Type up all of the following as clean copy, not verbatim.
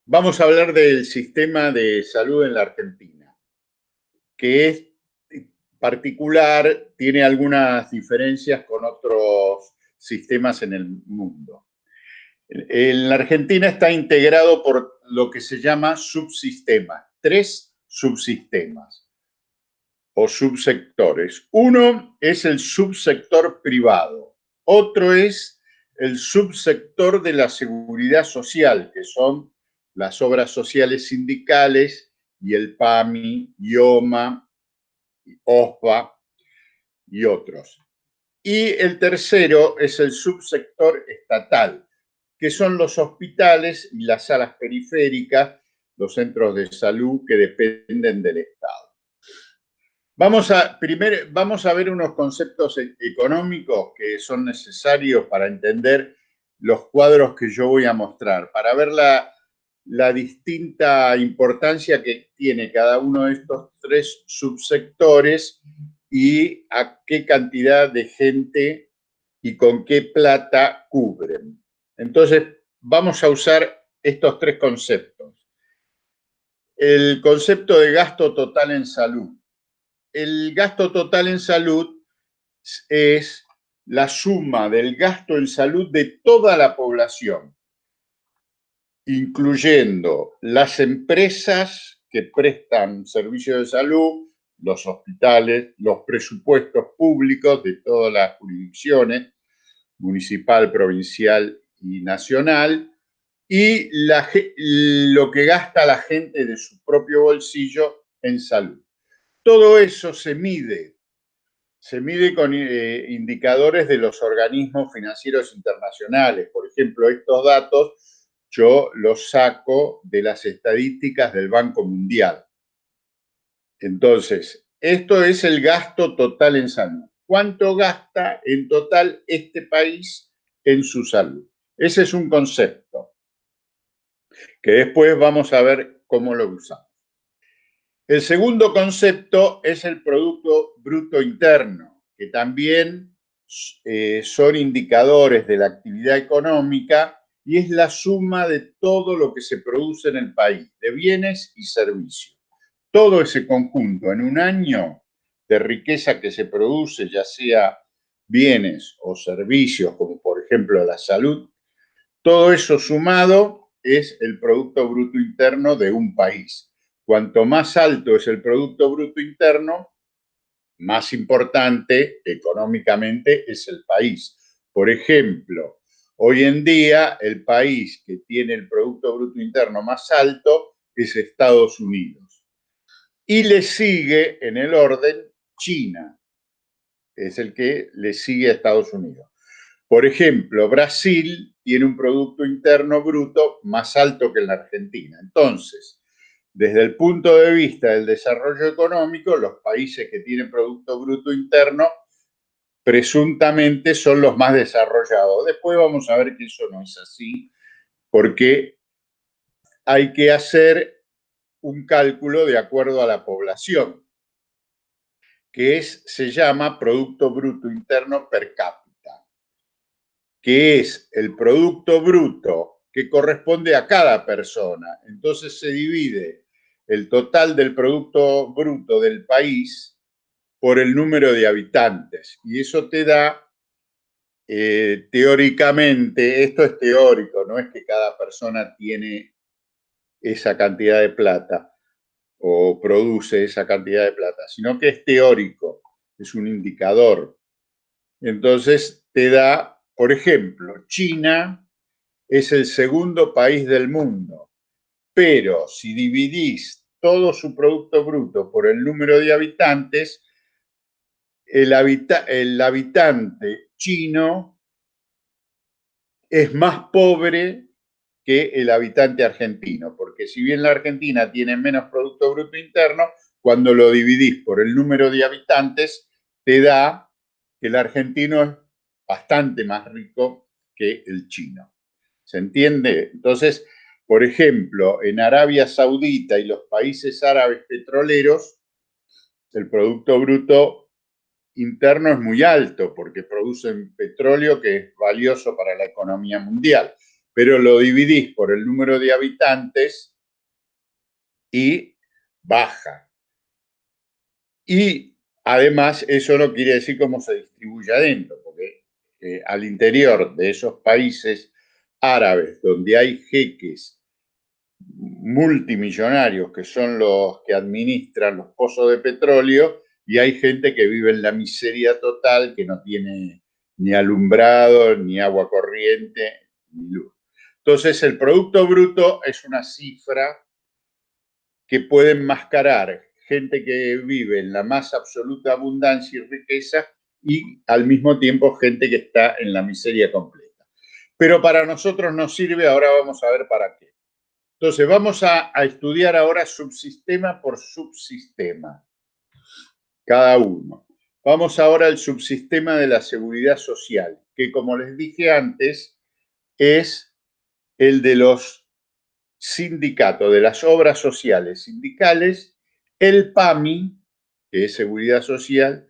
Vamos a hablar del sistema de salud en la Argentina, que es particular, tiene algunas diferencias con otros sistemas en el mundo. En la Argentina está integrado por lo que se llama subsistemas, tres subsistemas o subsectores. Uno es el subsector privado, otro es el subsector de la seguridad social, que son las obras sociales sindicales y el PAMI, IOMA, OSPA y otros. Y el tercero es el subsector estatal, que son los hospitales y las salas periféricas, los centros de salud que dependen del Estado. Vamos a ver unos conceptos económicos que son necesarios para entender los cuadros que yo voy a mostrar, para ver la distinta importancia que tiene cada uno de estos tres subsectores y a qué cantidad de gente y con qué plata cubren. Entonces, vamos a usar estos tres conceptos. El concepto de gasto total en salud. El gasto total en salud es la suma del gasto en salud de toda la población, incluyendo las empresas que prestan servicios de salud, los hospitales, los presupuestos públicos de todas las jurisdicciones, municipal, provincial y nacional, y lo que gasta la gente de su propio bolsillo en salud. Todo eso se mide con indicadores de los organismos financieros internacionales. Por ejemplo, estos datos yo los saco de las estadísticas del Banco Mundial. Entonces, esto es el gasto total en salud. ¿Cuánto gasta en total este país en su salud? Ese es un concepto que después vamos a ver cómo lo usamos. El segundo concepto es el Producto Bruto Interno, que también son indicadores de la actividad económica y es la suma de todo lo que se produce en el país, de bienes y servicios. Todo ese conjunto en un año de riqueza que se produce, ya sea bienes o servicios, como por ejemplo la salud, todo eso sumado es el Producto Bruto Interno de un país. Cuanto más alto es el Producto Bruto Interno, más importante económicamente es el país. Por ejemplo, hoy en día el país que tiene el Producto Bruto Interno más alto es Estados Unidos. Y le sigue en el orden China, es el que le sigue a Estados Unidos. Por ejemplo, Brasil tiene un Producto Interno Bruto más alto que la Argentina. Entonces, desde el punto de vista del desarrollo económico, los países que tienen Producto Bruto Interno presuntamente son los más desarrollados. Después vamos a ver que eso no es así, porque hay que hacer un cálculo de acuerdo a la población, que se llama Producto Bruto Interno per cápita, que es el Producto Bruto que corresponde a cada persona. Entonces se divide el total del Producto Bruto del país por el número de habitantes. Y eso te da, teóricamente, esto es teórico, no es que cada persona tiene esa cantidad de plata o produce esa cantidad de plata, sino que es teórico, es un indicador. Entonces te da, por ejemplo, China es el segundo país del mundo, pero si dividís todo su Producto Bruto por el número de habitantes, el habitante chino es más pobre que el habitante argentino, porque si bien la Argentina tiene menos Producto Bruto Interno, cuando lo dividís por el número de habitantes, te da que el argentino es bastante más rico que el chino. ¿Se entiende? Entonces, por ejemplo, en Arabia Saudita y los países árabes petroleros, el Producto Bruto Interno es muy alto porque producen petróleo que es valioso para la economía mundial. pero lo dividís por el número de habitantes y baja. Y además eso no quiere decir cómo se distribuye adentro, porque al interior de esos países árabes donde hay jeques multimillonarios que son los que administran los pozos de petróleo, y hay gente que vive en la miseria total, que no tiene ni alumbrado, ni agua corriente, ni luz. Entonces, el Producto Bruto es una cifra que puede enmascarar gente que vive en la más absoluta abundancia y riqueza y al mismo tiempo gente que está en la miseria completa. Pero para nosotros nos sirve, ahora vamos a ver para qué. Entonces, vamos a estudiar ahora subsistema por subsistema, cada uno. Vamos ahora al subsistema de la seguridad social, que como les dije antes, es el de los sindicatos, de las obras sociales sindicales, el PAMI, que es Seguridad Social,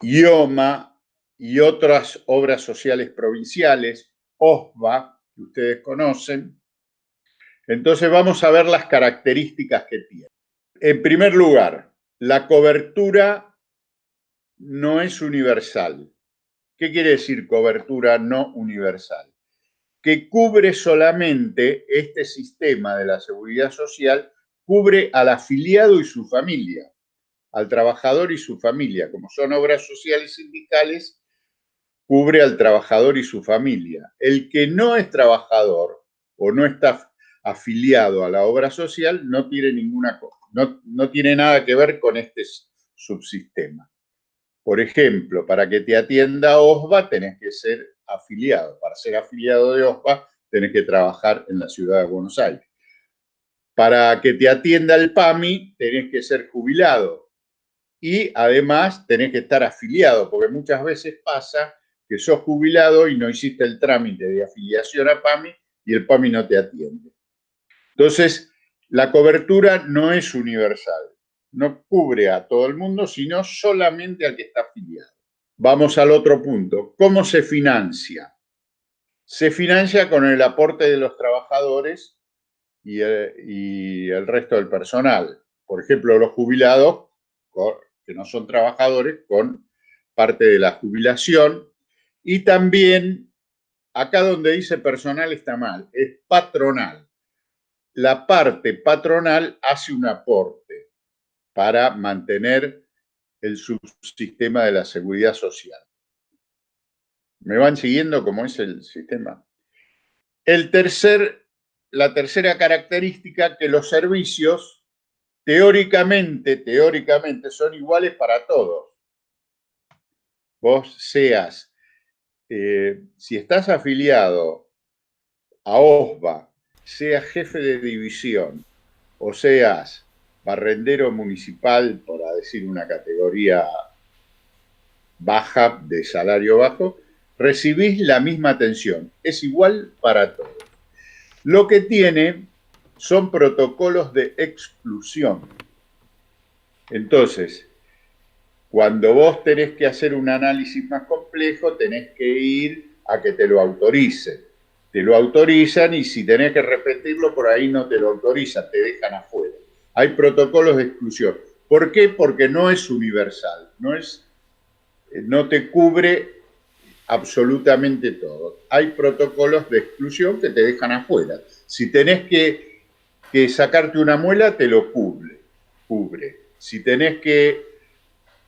IOMA y otras obras sociales provinciales, OSBA, que ustedes conocen. Entonces vamos a ver las características que tiene. En primer lugar, la cobertura no es universal. ¿Qué quiere decir cobertura no universal? Que cubre solamente este sistema de la seguridad social, cubre al afiliado y su familia, al trabajador y su familia. Como son obras sociales sindicales, cubre al trabajador y su familia. El que no es trabajador o no está afiliado a la obra social no tiene ninguna cosa, no tiene nada que ver con este subsistema. Por ejemplo, para que te atienda OSBA tenés que ser afiliado. Para ser afiliado de OSBA tenés que trabajar en la ciudad de Buenos Aires. Para que te atienda el PAMI tenés que ser jubilado. Y además tenés que estar afiliado, porque muchas veces pasa que sos jubilado y no hiciste el trámite de afiliación a PAMI y el PAMI no te atiende. Entonces, la cobertura no es universal. No cubre a todo el mundo, sino solamente al que está afiliado. Vamos al otro punto. ¿Cómo se financia? Se financia con el aporte de los trabajadores y el resto del personal. Por ejemplo, los jubilados, que no son trabajadores, con parte de la jubilación. Y también, acá donde dice personal está mal, es patronal. La parte patronal hace un aporte para mantener el subsistema de la seguridad social. ¿Me van siguiendo cómo es el sistema? La tercera característica, que los servicios teóricamente son iguales para todos. Vos seas, si estás afiliado a OSBA, seas jefe de división o seas barrendero municipal, por decir una categoría baja, de salario bajo, recibís la misma atención. Es igual para todos. Lo que tiene son protocolos de exclusión. Entonces, cuando vos tenés que hacer un análisis más complejo, tenés que ir a que te lo autoricen. Te lo autorizan y si tenés que repetirlo, por ahí no te lo autorizan, te dejan afuera. Hay protocolos de exclusión. ¿Por qué? Porque no es universal, no te cubre absolutamente todo. Hay protocolos de exclusión que te dejan afuera. Si tenés que sacarte una muela, te lo cubre. Si tenés que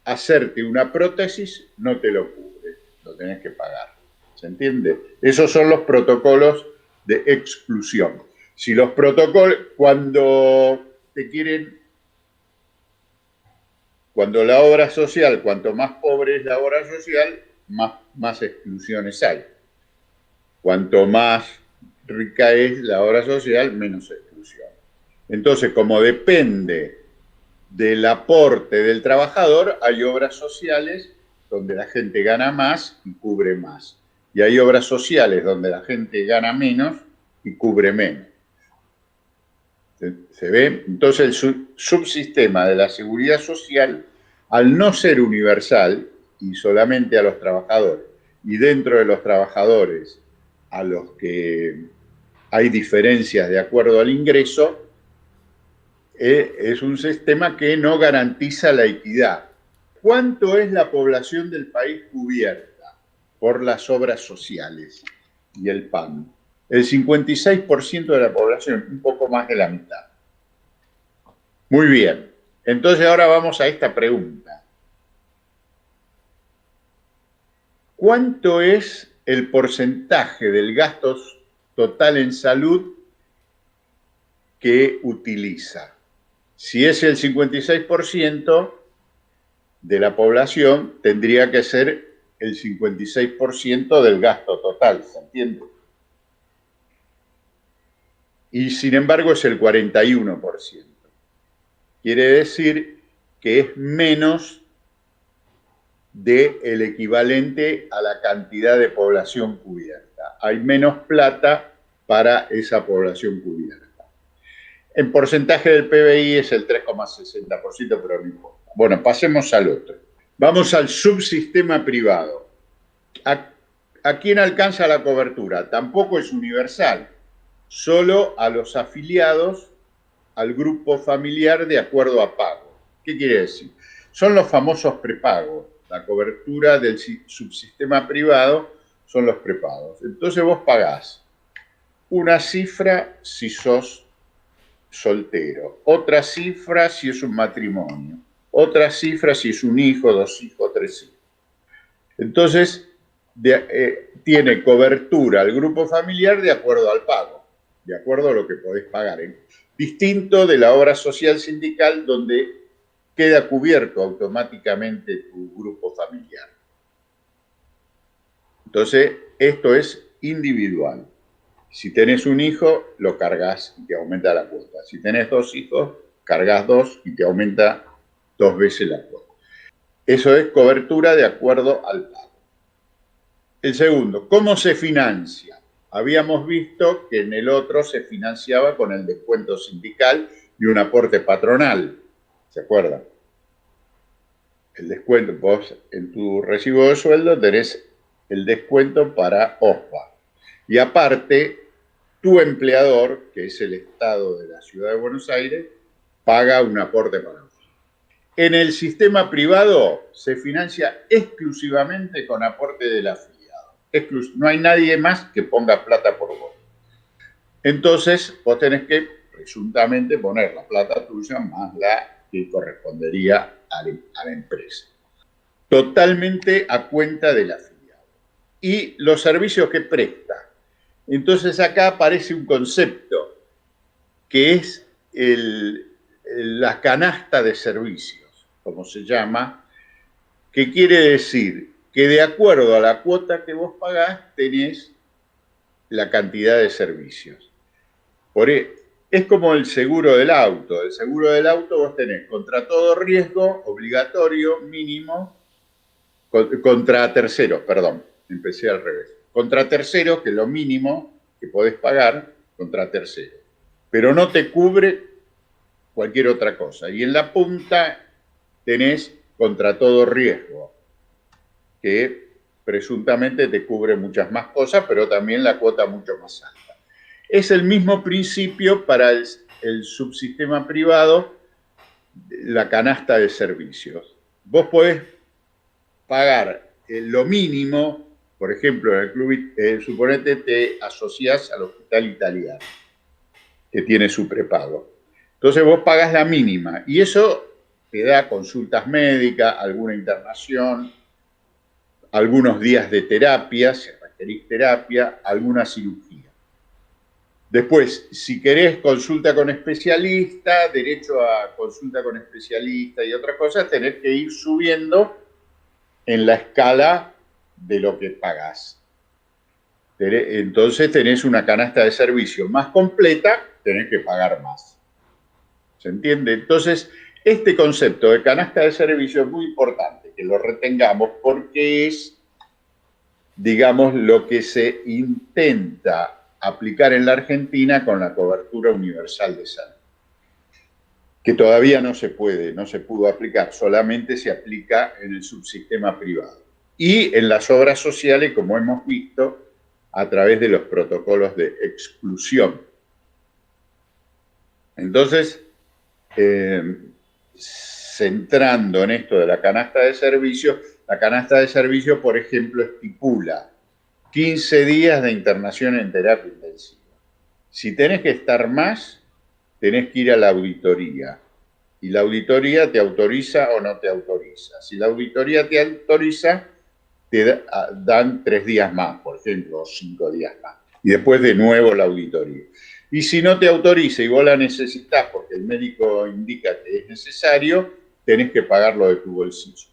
hacerte una prótesis, no te lo cubre, lo tenés que pagar. ¿Se entiende? Esos son los protocolos de exclusión. Si los protocolos, cuando la obra social, cuanto más pobre es la obra social, más exclusiones hay. Cuanto más rica es la obra social, menos exclusión. Entonces, como depende del aporte del trabajador, hay obras sociales donde la gente gana más y cubre más. Y hay obras sociales donde la gente gana menos y cubre menos. ¿Se ve? Entonces el subsistema de la seguridad social, al no ser universal y solamente a los trabajadores, y dentro de los trabajadores a los que hay diferencias de acuerdo al ingreso, es un sistema que no garantiza la equidad. ¿Cuánto es la población del país cubierta por las obras sociales y el PAN? El 56% de la población, un poco más de la mitad. Muy bien. Entonces ahora vamos a esta pregunta. ¿Cuánto es el porcentaje del gasto total en salud que utiliza? Si es el 56% de la población, tendría que ser el 56% del gasto total, ¿se entiende? Y sin embargo es el 41%. Quiere decir que es menos del equivalente a la cantidad de población cubierta. Hay menos plata para esa población cubierta. En porcentaje del PBI es el 3,60%, pero no importa. Bueno, pasemos al otro. Vamos al subsistema privado. ¿A quién alcanza la cobertura? Tampoco es universal, solo a los afiliados al grupo familiar de acuerdo a pago. ¿Qué quiere decir? Son los famosos prepagos. La cobertura del subsistema privado son los prepagos. Entonces vos pagás una cifra si sos soltero, otra cifra si es un matrimonio, otra cifra si es un hijo, dos hijos, tres hijos. Entonces, tiene cobertura al grupo familiar de acuerdo al pago, de acuerdo a lo que podés pagar. Distinto de la obra social sindical, donde queda cubierto automáticamente tu grupo familiar. Entonces, esto es individual. Si tenés un hijo, lo cargas y te aumenta la cuota. Si tenés dos hijos, cargas dos y te aumenta 2 veces la cuota. Eso es cobertura de acuerdo al pago. El segundo, ¿cómo se financia? Habíamos visto que en el otro se financiaba con el descuento sindical y un aporte patronal. ¿Se acuerdan? El descuento, vos en tu recibo de sueldo tenés el descuento para OSPA. Y aparte, tu empleador, que es el Estado de la Ciudad de Buenos Aires, paga un aporte para vos. En el sistema privado se financia exclusivamente con aporte del afiliado. No hay nadie más que ponga plata por vos. Entonces, vos tenés que presuntamente poner la plata tuya más la que correspondería a la empresa. Totalmente a cuenta del afiliado. Y los servicios que presta. Entonces acá aparece un concepto que es la canasta de servicios, como se llama, que quiere decir que de acuerdo a la cuota que vos pagás tenés la cantidad de servicios. Es como el seguro del auto. El seguro del auto vos tenés contra todo riesgo, obligatorio, mínimo, contra terceros, perdón, empecé al revés. Contra terceros, que es lo mínimo que podés pagar contra terceros. Pero no te cubre cualquier otra cosa. Y en la punta tenés contra todo riesgo, que presuntamente te cubre muchas más cosas, pero también la cuota mucho más alta. Es el mismo principio para el subsistema privado, la canasta de servicios. Vos podés pagar lo mínimo. Por ejemplo, en el club, suponete te asociás al Hospital Italiano, que tiene su prepago. Entonces vos pagás la mínima y eso te da consultas médicas, alguna internación, algunos días de terapia, si requerís terapia, alguna cirugía. Después, si querés consulta con especialista, derecho a consulta con especialista y otras cosas, tenés que ir subiendo en la escala de lo que pagás. Entonces tenés una canasta de servicio más completa, tenés que pagar más. ¿Se entiende? Entonces, este concepto de canasta de servicio es muy importante que lo retengamos porque es, digamos, lo que se intenta aplicar en la Argentina con la cobertura universal de salud, que todavía no se pudo aplicar, solamente se aplica en el subsistema privado. Y en las obras sociales, como hemos visto, a través de los protocolos de exclusión. Entonces, centrando en esto de la canasta de servicios, la canasta de servicios, por ejemplo, estipula 15 días de internación en terapia intensiva. Si tenés que estar más, tenés que ir a la auditoría. Y la auditoría te autoriza o no te autoriza. Si la auditoría te autoriza, te dan 3 días más, por ejemplo, o 5 días más. Y después de nuevo la auditoría. Y si no te autoriza y vos la necesitas porque el médico indica que es necesario, tenés que pagarlo de tu bolsillo.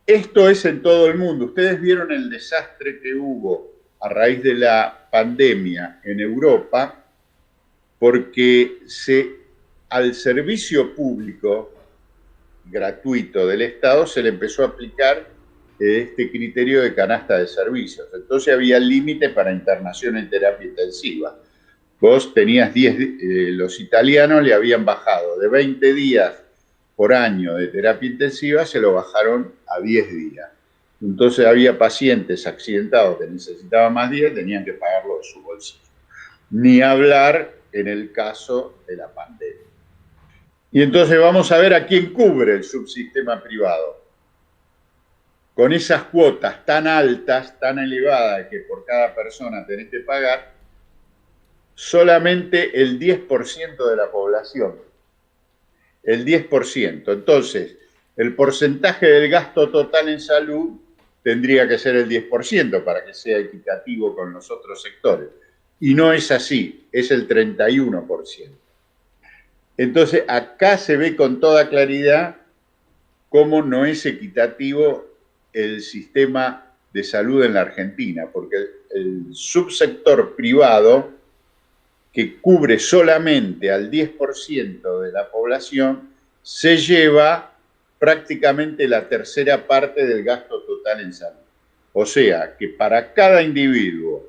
Esto es en todo el mundo. Ustedes vieron el desastre que hubo a raíz de la pandemia en Europa, porque al servicio público gratuito del Estado se le empezó a aplicar este criterio de canasta de servicios. Entonces había límite para internación en terapia intensiva. Vos tenías 10, los italianos le habían bajado de 20 días por año de terapia intensiva, se lo bajaron a 10 días. Entonces había pacientes accidentados que necesitaban más días, tenían que pagarlo de su bolsillo. Ni hablar en el caso de la pandemia. Y entonces vamos a ver a quién cubre el subsistema privado. Con esas cuotas tan altas, tan elevadas que por cada persona tenés que pagar, solamente el 10% de la población. El 10%. Entonces, el porcentaje del gasto total en salud tendría que ser el 10% para que sea equitativo con los otros sectores. Y no es así, es el 31%. Entonces, acá se ve con toda claridad cómo no es equitativo el sistema de salud en la Argentina, porque el subsector privado, que cubre solamente al 10% de la población, se lleva prácticamente la tercera parte del gasto total en salud. O sea, que para cada individuo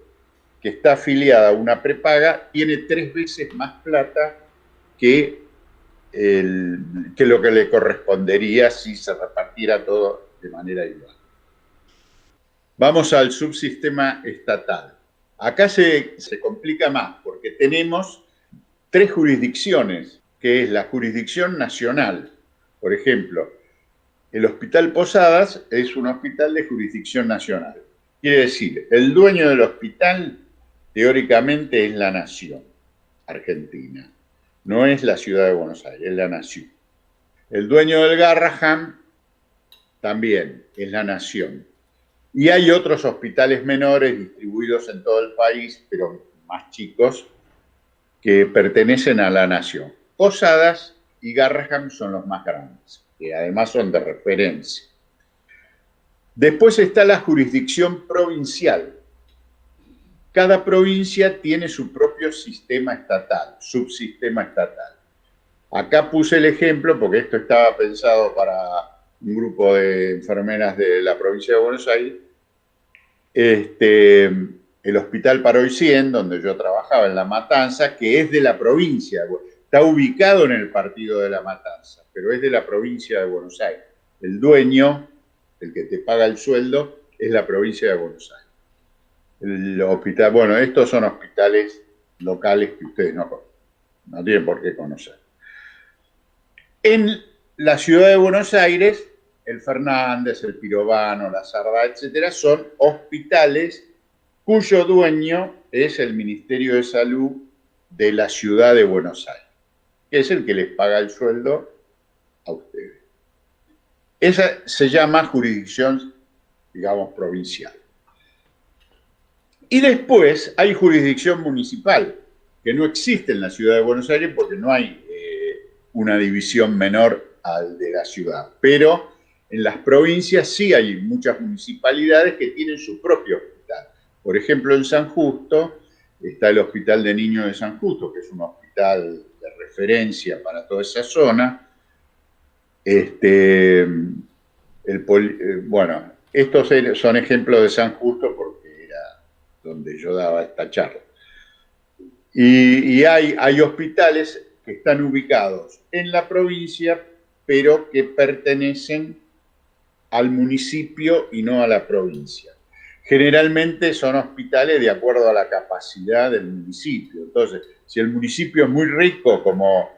que está afiliado a una prepaga, tiene 3 veces más plata que lo que le correspondería si se repartiera todo de manera igual. Vamos al subsistema estatal. Acá se complica más porque tenemos 3 jurisdicciones, que es la jurisdicción nacional. Por ejemplo, el Hospital Posadas es un hospital de jurisdicción nacional. Quiere decir, el dueño del hospital teóricamente es la nación argentina. No es la ciudad de Buenos Aires, es la nación. El dueño del Garrahan también es la nación. Y hay otros hospitales menores distribuidos en todo el país, pero más chicos, que pertenecen a la nación. Posadas y Garrahan son los más grandes, que además son de referencia. Después está la jurisdicción provincial. Cada provincia tiene su propio sistema estatal, subsistema estatal. Acá puse el ejemplo porque esto estaba pensado para un grupo de enfermeras de la provincia de Buenos Aires. El Hospital Paroy 100, donde yo trabajaba en La Matanza, que es de la provincia, está ubicado en el partido de La Matanza, pero es de la provincia de Buenos Aires. El dueño, el que te paga el sueldo, es la provincia de Buenos Aires. El hospital, bueno, estos son hospitales locales que ustedes no tienen por qué conocer. En la ciudad de Buenos Aires, el Fernández, el Pirovano, la Sardá, etcétera, son hospitales cuyo dueño es el Ministerio de Salud de la ciudad de Buenos Aires, que es el que les paga el sueldo a ustedes. Esa se llama jurisdicción, digamos, provincial. Y después hay jurisdicción municipal, que no existe en la ciudad de Buenos Aires porque no hay una división menor al de la ciudad. Pero en las provincias sí hay muchas municipalidades que tienen su propio hospital. Por ejemplo, en San Justo está el Hospital de Niños de San Justo, que es un hospital de referencia para toda esa zona. Bueno, estos son ejemplos de San Justo porque era donde yo daba esta charla. Y hay hospitales que están ubicados en la provincia, pero que pertenecen al municipio y no a la provincia. Generalmente son hospitales de acuerdo a la capacidad del municipio. Entonces, si el municipio es muy rico, como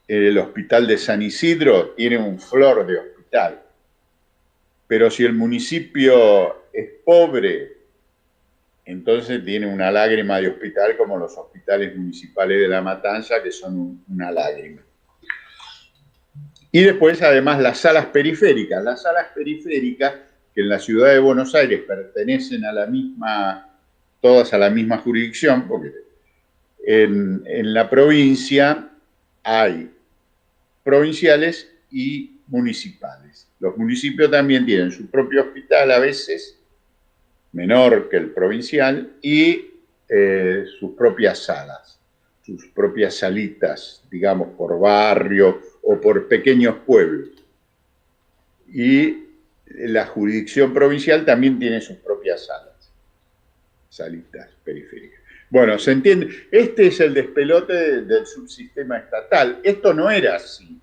el Hospital de San Isidro, tiene un flor de hospital. Pero si el municipio es pobre, entonces tiene una lágrima de hospital, como los hospitales municipales de La Matanza, que son una lágrima. Y después, además, las salas periféricas. Las salas periféricas, que en la ciudad de Buenos Aires pertenecen a la misma, todas a la misma jurisdicción, porque en la provincia hay provinciales y municipales. Los municipios también tienen su propio hospital, a veces menor que el provincial, y sus propias salas, sus propias salitas, digamos, por barrio o por pequeños pueblos. Y la jurisdicción provincial también tiene sus propias salas, salitas periféricas. Bueno, se entiende. Este es el despelote del subsistema estatal. Esto no era así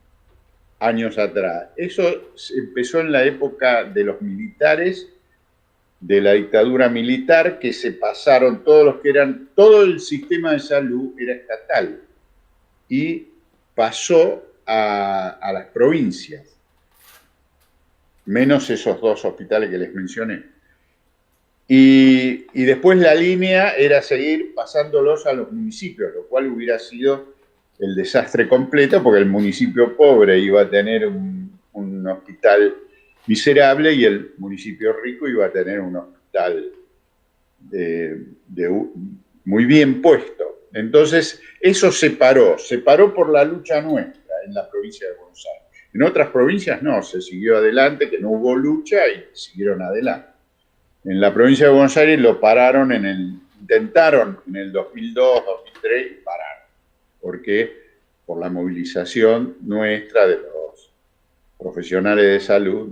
años atrás. Eso empezó en la época de los militares, de la dictadura militar, que se pasaron todos los que eran, todo el sistema de salud era estatal y pasó a las provincias, menos esos dos hospitales que les mencioné. Y después la línea era seguir pasándolos a los municipios, lo cual hubiera sido el desastre completo, porque el municipio pobre iba a tener un hospital miserable y el municipio rico iba a tener un hospital muy bien puesto. Entonces, eso se paró por la lucha nuestra en la provincia de Buenos Aires. En otras provincias no, se siguió adelante, que no hubo lucha y siguieron adelante. En la provincia de Buenos Aires lo pararon intentaron en el 2002, 2003 y pararon. ¿Por qué? Por la movilización nuestra de los profesionales de salud,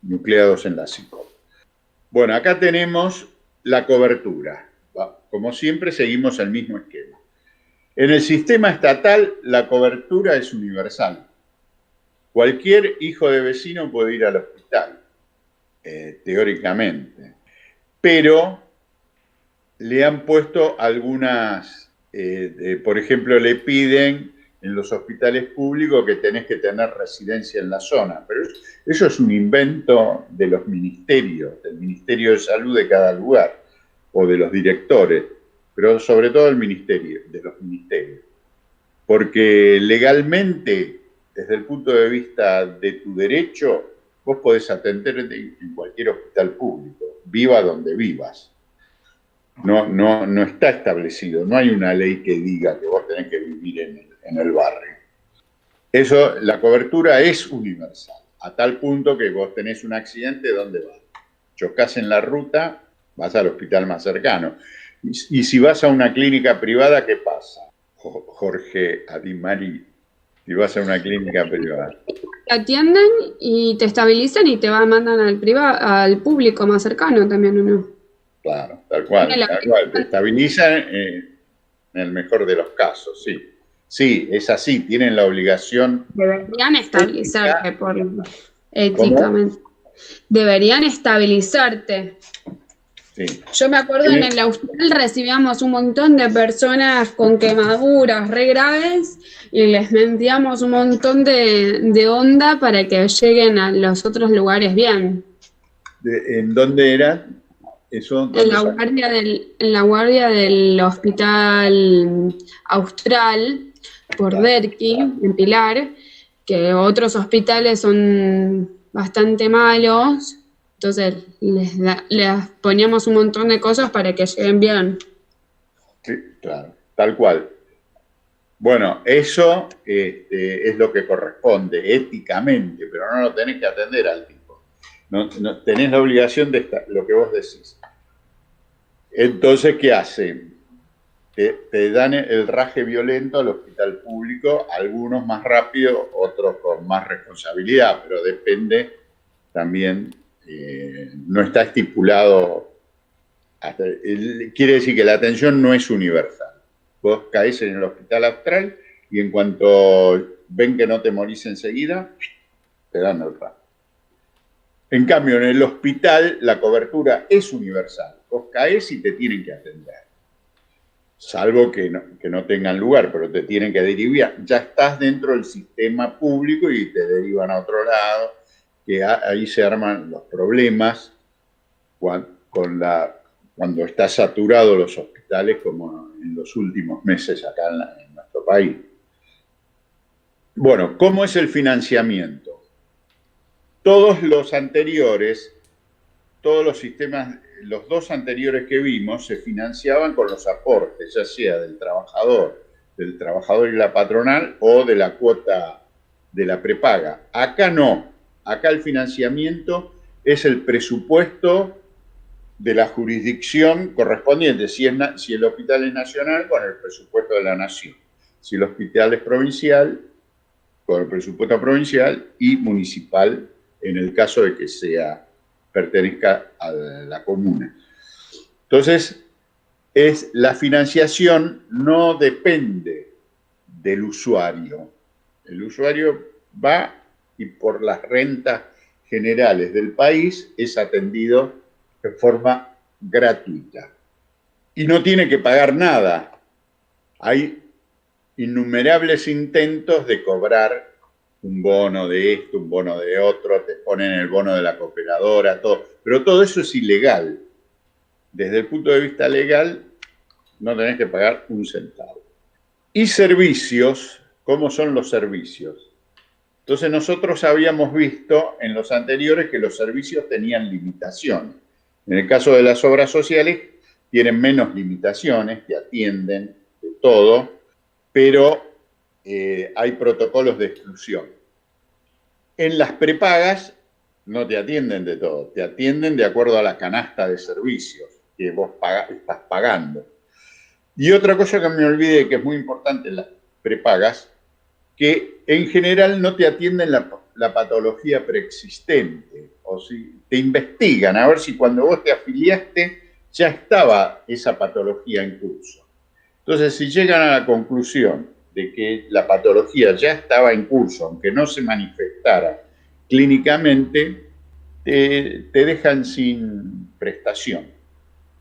nucleados en la psico. Bueno, acá tenemos la cobertura. Como siempre, seguimos el mismo esquema. En el sistema estatal, la cobertura es universal. Cualquier hijo de vecino puede ir al hospital. Teóricamente, pero le han puesto algunas, por ejemplo, le piden en los hospitales públicos que tenés que tener residencia en la zona, pero eso es un invento de los ministerios, del Ministerio de Salud de cada lugar, o de los directores, pero sobre todo de los ministerios, porque legalmente, desde el punto de vista de tu derecho, vos podés atender en cualquier hospital público, viva donde vivas. No está establecido, no hay una ley que diga que vos tenés que vivir en el barrio. Eso, la cobertura es universal, a tal punto que vos tenés un accidente, ¿dónde vas? Chocás en la ruta, vas al hospital más cercano. Y si vas a una clínica privada, ¿qué pasa? Jorge Adimari, si vas a una clínica privada. Te atienden y te estabilizan y te mandan al público más cercano también, ¿o no? Claro, tal cual. Te estabilizan en el mejor de los casos, sí. Sí, es así, tienen la obligación. Deberían estabilizarte éticamente. ¿Cómo? Deberían estabilizarte. Sí. Yo me acuerdo en el Austral recibíamos un montón de personas con quemaduras re graves y les metíamos un montón de onda para que lleguen a los otros lugares bien. ¿En dónde era eso? En la guardia del Hospital Austral, por Derqui, en Pilar, que otros hospitales son bastante malos. Entonces les poníamos un montón de cosas para que lleguen bien. Sí, claro, tal cual. Bueno, eso es lo que corresponde éticamente, pero no lo tenés que atender al tipo. No tenés la obligación de lo que vos decís. Entonces, ¿qué hacen? Te dan el raje violento al hospital público, algunos más rápido, otros con más responsabilidad, pero depende también. No está estipulado, quiere decir que la atención no es universal. Vos caés en el hospital austral y en cuanto ven que no te morís enseguida, te dan el rato. En cambio, en el hospital la cobertura es universal. Vos caes y te tienen que atender. Salvo que no tengan lugar, pero te tienen que derivar. Ya estás dentro del sistema público y te derivan a otro lado, que ahí se arman los problemas cuando está saturado los hospitales, como en los últimos meses acá en nuestro país. Bueno, ¿cómo es el financiamiento? Todos los sistemas, los dos anteriores que vimos, se financiaban con los aportes, ya sea del trabajador y la patronal, o de la cuota de la prepaga. Acá no. Acá el financiamiento es el presupuesto de la jurisdicción correspondiente, si el hospital es nacional, con el presupuesto de la nación. Si el hospital es provincial, con el presupuesto provincial, y municipal, en el caso de que pertenezca a la comuna. Entonces, la financiación no depende del usuario. El usuario va y por las rentas generales del país es atendido de forma gratuita. Y no tiene que pagar nada. Hay innumerables intentos de cobrar un bono de esto, un bono de otro, te ponen el bono de la cooperadora, todo. Pero todo eso es ilegal. Desde el punto de vista legal, no tenés que pagar un centavo. Y servicios, ¿cómo son los servicios? Entonces nosotros habíamos visto en los anteriores que los servicios tenían limitaciones. En el caso de las obras sociales, tienen menos limitaciones, te atienden de todo, pero hay protocolos de exclusión. En las prepagas no te atienden de todo, te atienden de acuerdo a la canasta de servicios que vos estás pagando. Y otra cosa que me olvidé, que es muy importante en las prepagas, que en general no te atienden la patología preexistente, o si te investigan a ver si cuando vos te afiliaste ya estaba esa patología en curso. Entonces, si llegan a la conclusión de que la patología ya estaba en curso, aunque no se manifestara clínicamente, te dejan sin prestación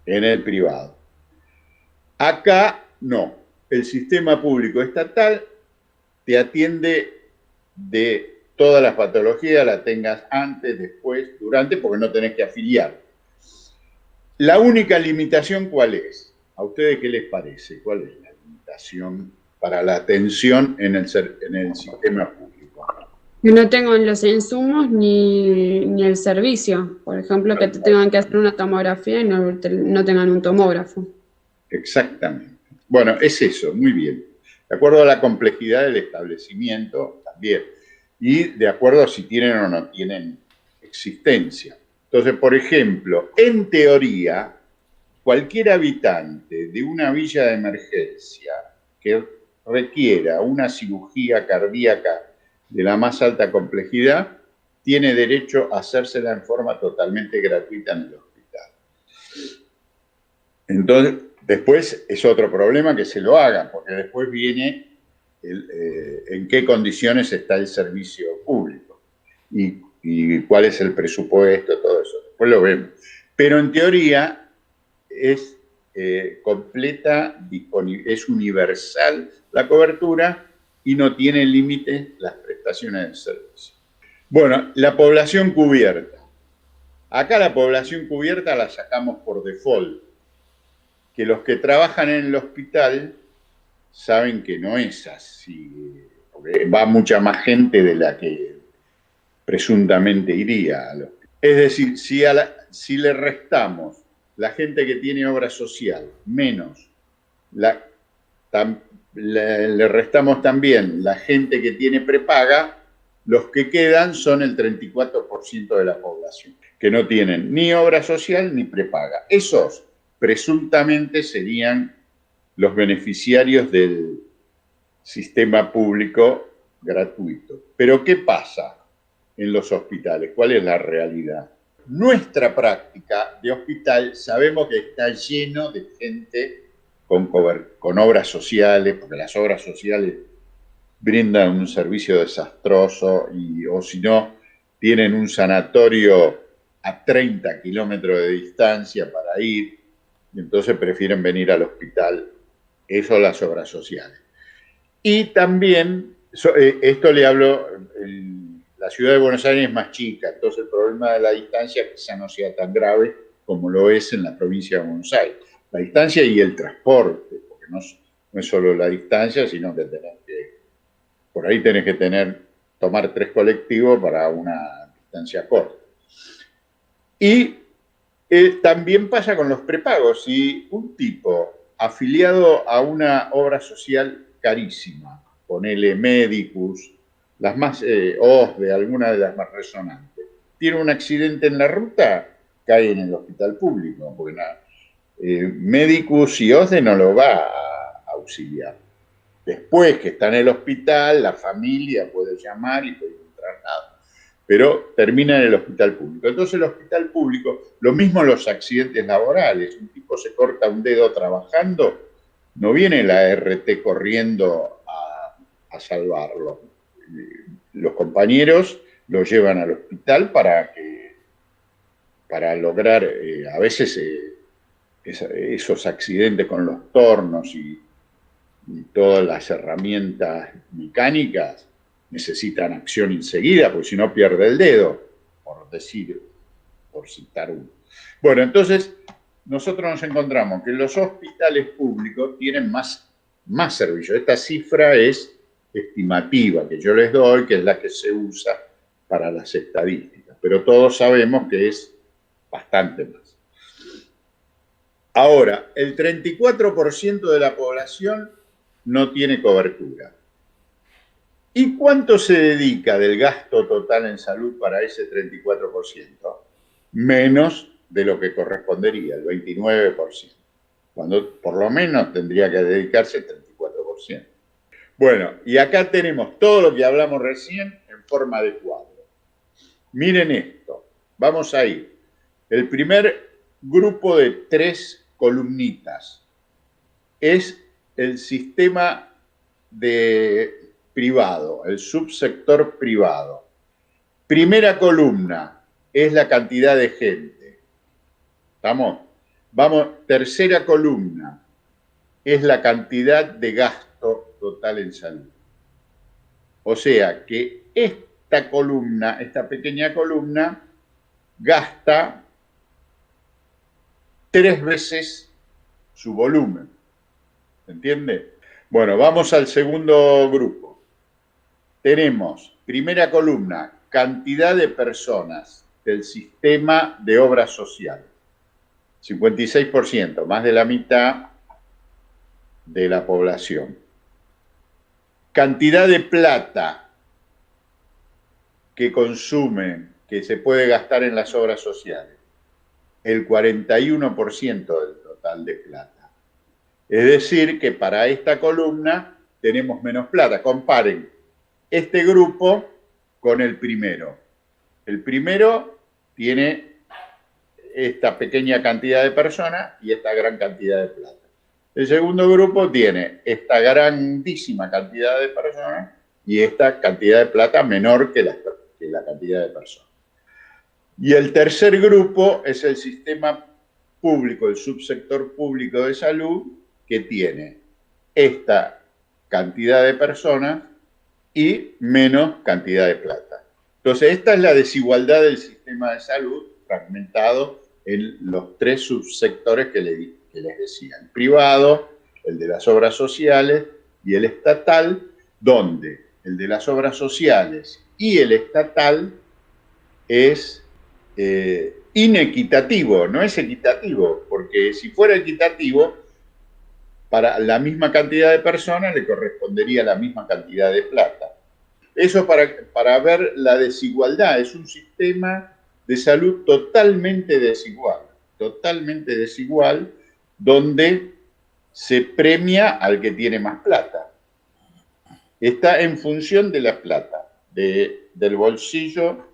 en el privado. Acá no. El sistema público estatal te atiende de todas las patologías, la tengas antes, después, durante, porque no tenés que afiliar. La única limitación, ¿cuál es? ¿A ustedes qué les parece? ¿Cuál es la limitación para la atención en el sistema público? Que no tengan los insumos ni el servicio. Por ejemplo, que te tengan que hacer una tomografía y no tengan un tomógrafo. Exactamente. Bueno, es eso, muy bien. De acuerdo a la complejidad del establecimiento también. Y de acuerdo a si tienen o no tienen existencia. Entonces, por ejemplo, en teoría, cualquier habitante de una villa de emergencia que requiera una cirugía cardíaca de la más alta complejidad, tiene derecho a hacérsela en forma totalmente gratuita en el hospital. Entonces, después es otro problema que se lo hagan, porque después viene en qué condiciones está el servicio público y cuál es el presupuesto, todo eso. Después lo vemos. Pero en teoría es completa, es universal la cobertura y no tiene límites las prestaciones del servicio. Bueno, la población cubierta. Acá la población cubierta la sacamos por default, que los que trabajan en el hospital saben que no es así, porque va mucha más gente de la que presuntamente iría al hospital. Es decir, si le restamos la gente que tiene obra social menos le restamos también la gente que tiene prepaga, los que quedan son el 34% de la población, que no tienen ni obra social ni prepaga. Esos presuntamente serían los beneficiarios del sistema público gratuito. Pero ¿qué pasa en los hospitales? ¿Cuál es la realidad? Nuestra práctica de hospital sabemos que está lleno de gente con obras sociales, porque las obras sociales brindan un servicio desastroso o si no, tienen un sanatorio a 30 kilómetros de distancia para ir, y entonces prefieren venir al hospital. Eso las obras sociales. Y también, esto le hablo, la ciudad de Buenos Aires es más chica, entonces el problema de la distancia quizá no sea tan grave como lo es en la provincia de Buenos Aires. La distancia y el transporte, porque no es solo la distancia, sino que por ahí tenés que tomar 3 colectivos para una distancia corta. Y también pasa con los prepagos. Si un tipo afiliado a una obra social carísima, ponele Medicus, las más OSDE, alguna de las más resonantes, tiene un accidente en la ruta, cae en el hospital público, porque Medicus y OSDE no lo va a auxiliar. Después que está en el hospital, la familia puede llamar y pedir un traslado, pero termina en el hospital público. Entonces el hospital público, lo mismo los accidentes laborales, un tipo se corta un dedo trabajando, no viene la RT corriendo a salvarlo. Los compañeros lo llevan al hospital para lograr a veces esos accidentes con los tornos y todas las herramientas mecánicas necesitan acción enseguida, porque si no pierde el dedo, por citar uno. Bueno, entonces nosotros nos encontramos que los hospitales públicos tienen más servicios. Esta cifra es estimativa que yo les doy, que es la que se usa para las estadísticas, pero todos sabemos que es bastante más. Ahora, el 34% de la población no tiene cobertura. ¿Y cuánto se dedica del gasto total en salud para ese 34%? Menos de lo que correspondería, el 29%, cuando por lo menos tendría que dedicarse el 34%. Bueno, y acá tenemos todo lo que hablamos recién en forma de cuadro. Miren esto, vamos a ir. El primer grupo de 3 columnitas es el sistema privado, el subsector privado. Primera columna es la cantidad de gente. ¿Estamos? Vamos, tercera columna es la cantidad de gasto total en salud. O sea que esta columna, esta pequeña columna, gasta 3 veces su volumen. ¿Se entiende? Bueno, vamos al segundo grupo. Tenemos, primera columna, cantidad de personas del sistema de obras sociales. 56%, más de la mitad de la población. Cantidad de plata que consumen, que se puede gastar en las obras sociales. El 41% del total de plata. Es decir, que para esta columna tenemos menos plata. Comparen este grupo con el primero. El primero tiene esta pequeña cantidad de personas y esta gran cantidad de plata. El segundo grupo tiene esta grandísima cantidad de personas y esta cantidad de plata menor que la cantidad de personas. Y el tercer grupo es el sistema público, el subsector público de salud, que tiene esta cantidad de personas y menos cantidad de plata. Entonces, esta es la desigualdad del sistema de salud fragmentado en los 3 subsectores que les decía. El privado, el de las obras sociales y el estatal, donde el de las obras sociales y el estatal es inequitativo, no es equitativo, porque si fuera equitativo, para la misma cantidad de personas le correspondería la misma cantidad de plata. Eso para ver la desigualdad, es un sistema de salud totalmente desigual, donde se premia al que tiene más plata. Está en función de la plata, del bolsillo.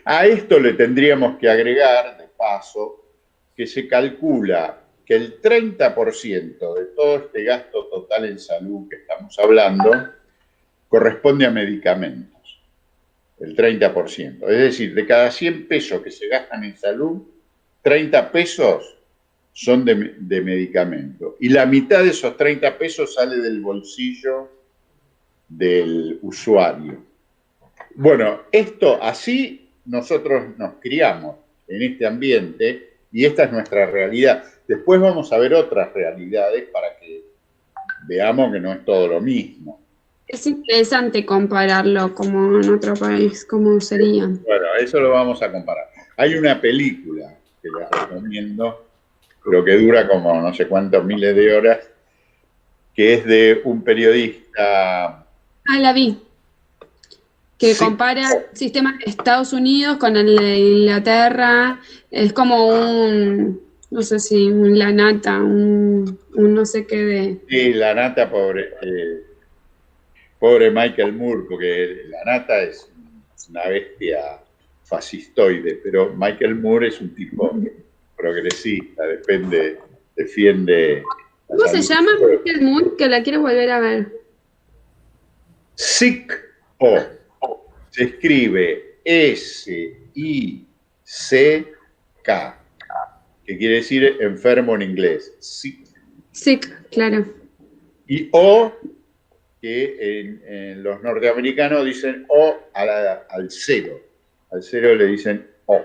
A esto le tendríamos que agregar, de paso, que se calcula que el 30% de todo este gasto total en salud que estamos hablando corresponde a medicamentos. el 30%. Es decir, de cada 100 pesos que se gastan en salud, 30 pesos son de medicamento. Y la mitad de esos 30 pesos sale del bolsillo del usuario. Bueno, esto así nosotros nos criamos en este ambiente y esta es nuestra realidad. Después vamos a ver otras realidades para que veamos que no es todo lo mismo. Es interesante compararlo como en otro país, cómo sería. Bueno, eso lo vamos a comparar. Hay una película que les recomiendo, pero que dura como no sé cuántos miles de horas, que es de un periodista. Ah, la vi. Que sí, compara el sistema de Estados Unidos con el de Inglaterra. Es como un, no sé si, un La Nata, un no sé qué de... Sí, La Nata, pobre Michael Moore, porque La Nata es una bestia fascistoide, pero Michael Moore es un tipo progresista, defiende... ¿Cómo se llama Michael Moore? Que la quiero volver a ver. Sick O. Se escribe S-I-C-K, que quiere decir enfermo en inglés. Sick. Sick, claro. Y O, que en los norteamericanos dicen O al cero. Al cero le dicen O.